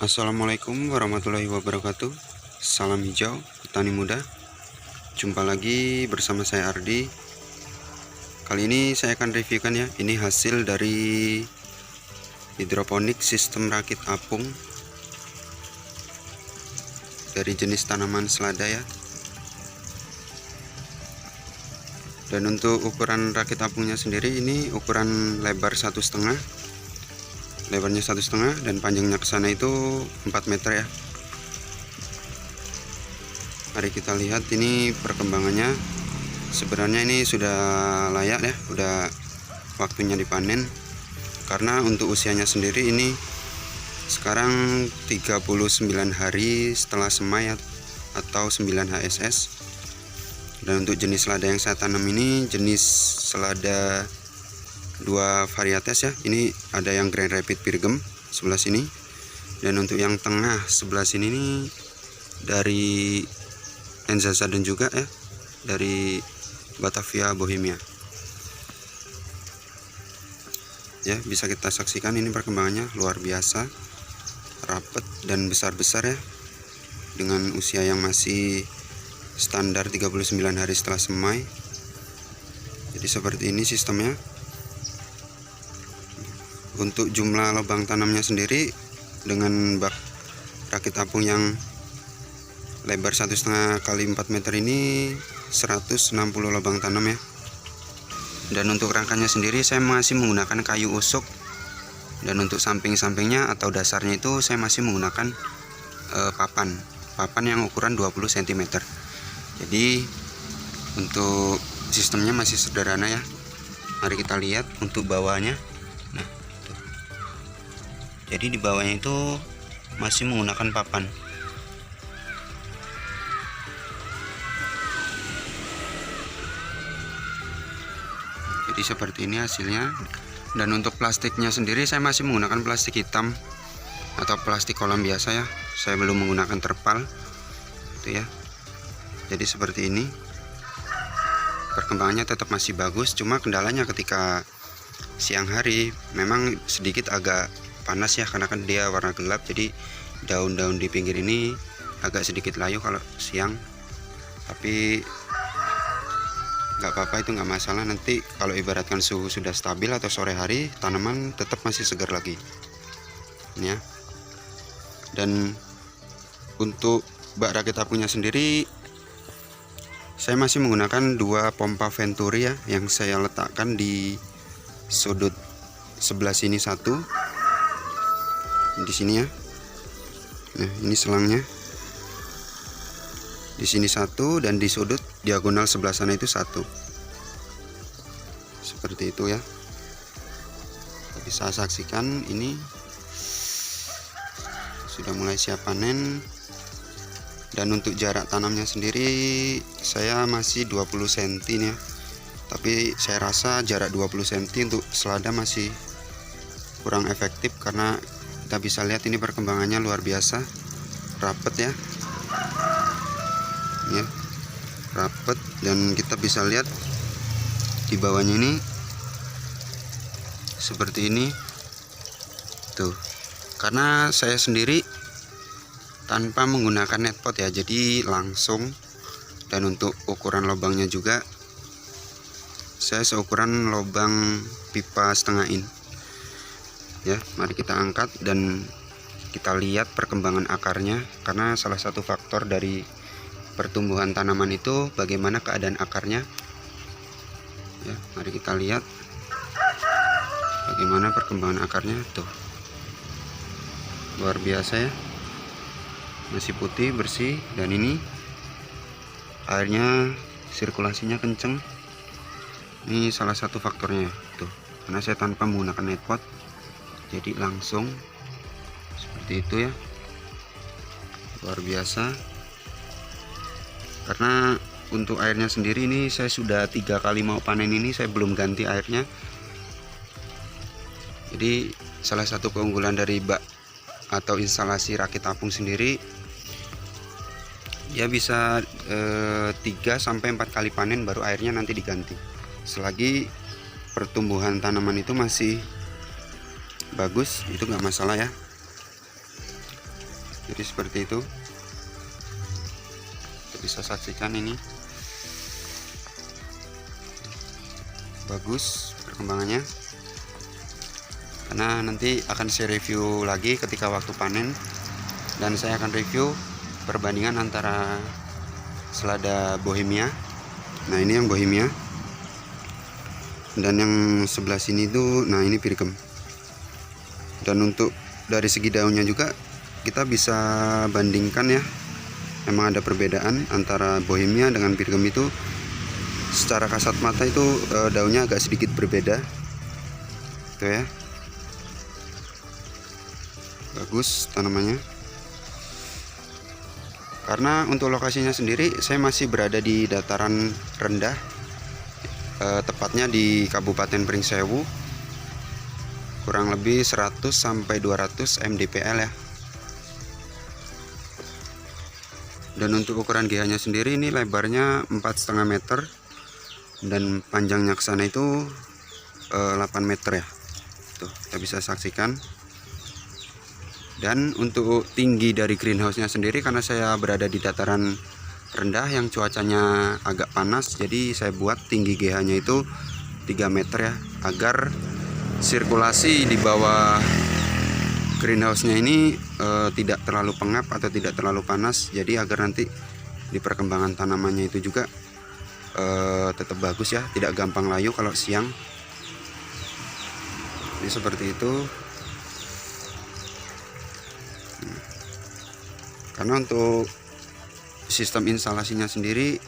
Assalamualaikum warahmatullahi wabarakatuh. Salam hijau, petani muda. Jumpa lagi bersama saya Ardi. Kali ini saya akan reviewkan ya. Ini hasil dari hidroponik sistem rakit apung dari jenis tanaman selada ya. Dan untuk ukuran rakit apungnya sendiri ini ukuran lebar 1,5, lebarnya 1,5 dan panjangnya ke sana itu 4 meter ya. Mari kita lihat ini perkembangannya. Sebenarnya ini sudah layak ya, udah waktunya dipanen. Karena untuk usianya sendiri ini sekarang 39 hari setelah semai atau 9 HSS. Dan untuk jenis selada yang saya tanam ini jenis selada 2 varietas ya. Ini ada yang Grand Rapid Pirgem sebelah sini, dan untuk yang tengah sebelah sini nih dari Enzaza dan juga ya dari Batavia Bohemia ya. Bisa kita saksikan ini perkembangannya luar biasa, rapet dan besar-besar ya, dengan usia yang masih standar 39 hari setelah semai. Jadi seperti ini sistemnya. Untuk jumlah lubang tanamnya sendiri dengan bak rakit apung yang lebar 1,5 kali 4 meter ini 160 lubang tanam ya. Dan untuk rangkanya sendiri saya masih menggunakan kayu usuk, dan untuk samping-sampingnya atau dasarnya itu saya masih menggunakan papan yang ukuran 20 cm. Jadi untuk sistemnya masih sederhana ya. Mari kita lihat untuk bawahnya. Nah, jadi di bawahnya itu masih menggunakan papan. Jadi seperti ini hasilnya. Dan untuk plastiknya sendiri saya masih menggunakan plastik hitam atau plastik kolam biasa ya. Saya belum menggunakan terpal itu ya. Jadi seperti ini. Perkembangannya tetap masih bagus, cuma kendalanya ketika siang hari memang sedikit agak panas ya, karena kan dia warna gelap. Jadi daun-daun di pinggir ini agak sedikit layu kalau siang, tapi nggak apa-apa, itu nggak masalah. Nanti kalau ibaratkan suhu sudah stabil atau sore hari, tanaman tetap masih segar lagi ini ya. Dan untuk bak rakit apungnya sendiri saya masih menggunakan 2 pompa Venturi ya, yang saya letakkan di sudut sebelah sini satu, di sini ya. Nah, ini selangnya. Di sini satu, dan di sudut diagonal sebelah sana itu satu. Seperti itu ya. Bisa saksikan ini sudah mulai siap panen. Dan untuk jarak tanamnya sendiri saya masih 20 cm ya. Tapi saya rasa jarak 20 cm untuk selada masih kurang efektif, karena kita bisa lihat ini perkembangannya luar biasa rapet ya. Ya, rapet, dan kita bisa lihat di bawahnya ini seperti ini tuh. Karena saya sendiri tanpa menggunakan netpot ya, jadi langsung. Dan untuk ukuran lubangnya juga saya seukuran lubang pipa setengah in ya. Mari kita angkat dan kita lihat perkembangan akarnya, karena salah satu faktor dari pertumbuhan tanaman itu bagaimana keadaan akarnya ya. Mari kita lihat bagaimana perkembangan akarnya tuh, luar biasa ya, masih putih bersih. Dan ini airnya sirkulasinya kenceng. Ini salah satu faktornya tuh, karena saya tanpa menggunakan netpot, jadi langsung seperti itu ya, luar biasa. Karena untuk airnya sendiri ini saya sudah 3 kali mau panen ini saya belum ganti airnya. Jadi salah satu keunggulan dari bak atau instalasi rakit apung sendiri, dia bisa 3-4 kali panen baru airnya nanti diganti. Selagi pertumbuhan tanaman itu masih bagus, itu nggak masalah ya. Jadi seperti itu. Kita bisa saksikan ini bagus perkembangannya, karena nanti akan saya review lagi ketika waktu panen, dan saya akan review perbandingan antara selada Bohemia. Nah ini yang Bohemia, dan yang sebelah sini tuh, nah ini Pirgem. Dan untuk dari segi daunnya juga kita bisa bandingkan ya, memang ada perbedaan antara Bohemia dengan Pirgem itu. Secara kasat mata itu daunnya agak sedikit berbeda tuh ya. Bagus tanamannya. Karena untuk lokasinya sendiri saya masih berada di dataran rendah, tepatnya di Kabupaten Pringsewu, kurang lebih 100 sampai 200 mdpl ya. Dan untuk ukuran GH nya sendiri ini lebarnya 4,5 meter dan panjangnya ke sana itu 8 meter ya. Tuh, kita bisa saksikan. Dan untuk tinggi dari greenhouse nya sendiri, karena saya berada di dataran rendah yang cuacanya agak panas, jadi saya buat tinggi GH nya itu 3 meter ya, agar sirkulasi di bawah greenhouse nya ini tidak terlalu pengap atau tidak terlalu panas, jadi agar nanti di perkembangan tanamannya itu juga tetap bagus ya, tidak gampang layu kalau siang. Jadi seperti itu. Karena untuk sistem instalasinya sendiri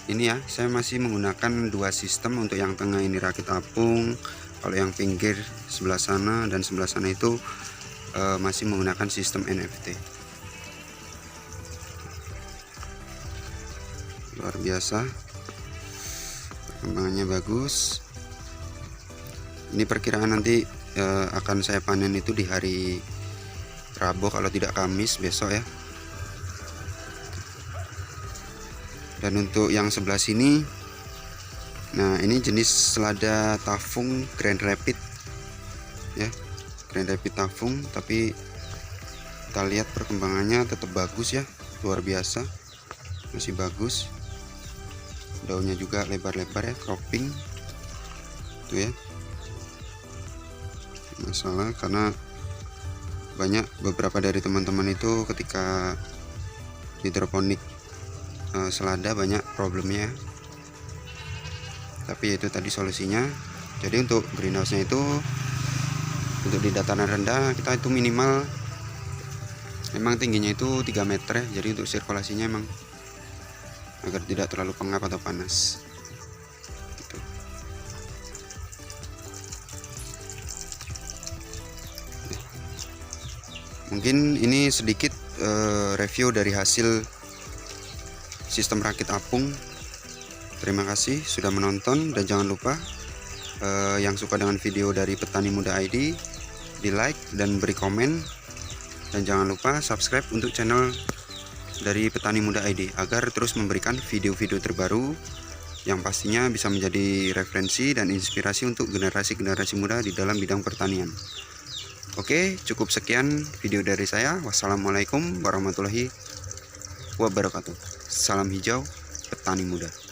ini ya, saya masih menggunakan 2 sistem. Untuk yang tengah ini rakit apung, kalau yang pinggir sebelah sana dan sebelah sana itu masih menggunakan sistem NFT. Luar biasa, perkembangannya bagus. Ini perkiraan nanti akan saya panen itu di hari Rabu kalau tidak Kamis besok ya. Dan untuk yang sebelah sini, nah ini jenis selada Tafung Grand Rapid ya, Grand Rapid Tafung, tapi kita lihat perkembangannya tetap bagus ya, luar biasa, masih bagus. Daunnya juga lebar-lebar ya, cropping tuh ya. Masalah karena banyak beberapa dari teman-teman itu ketika hidroponik selada banyak problemnya, tapi itu tadi solusinya. Jadi untuk greenhouse nya itu, untuk di dataran rendah kita itu minimal memang tingginya itu 3 meter ya, jadi untuk sirkulasinya memang agar tidak terlalu pengap atau panas gitu. Mungkin ini sedikit review dari hasil sistem rakit apung. Terima kasih sudah menonton, dan jangan lupa yang suka dengan video dari Petani Muda ID di like dan beri komen, dan jangan lupa subscribe untuk channel dari Petani Muda ID agar terus memberikan video-video terbaru yang pastinya bisa menjadi referensi dan inspirasi untuk generasi-generasi muda di dalam bidang pertanian. Oke, cukup sekian video dari saya. Wassalamualaikum warahmatullahi wabarakatuh. Salam hijau, petani muda.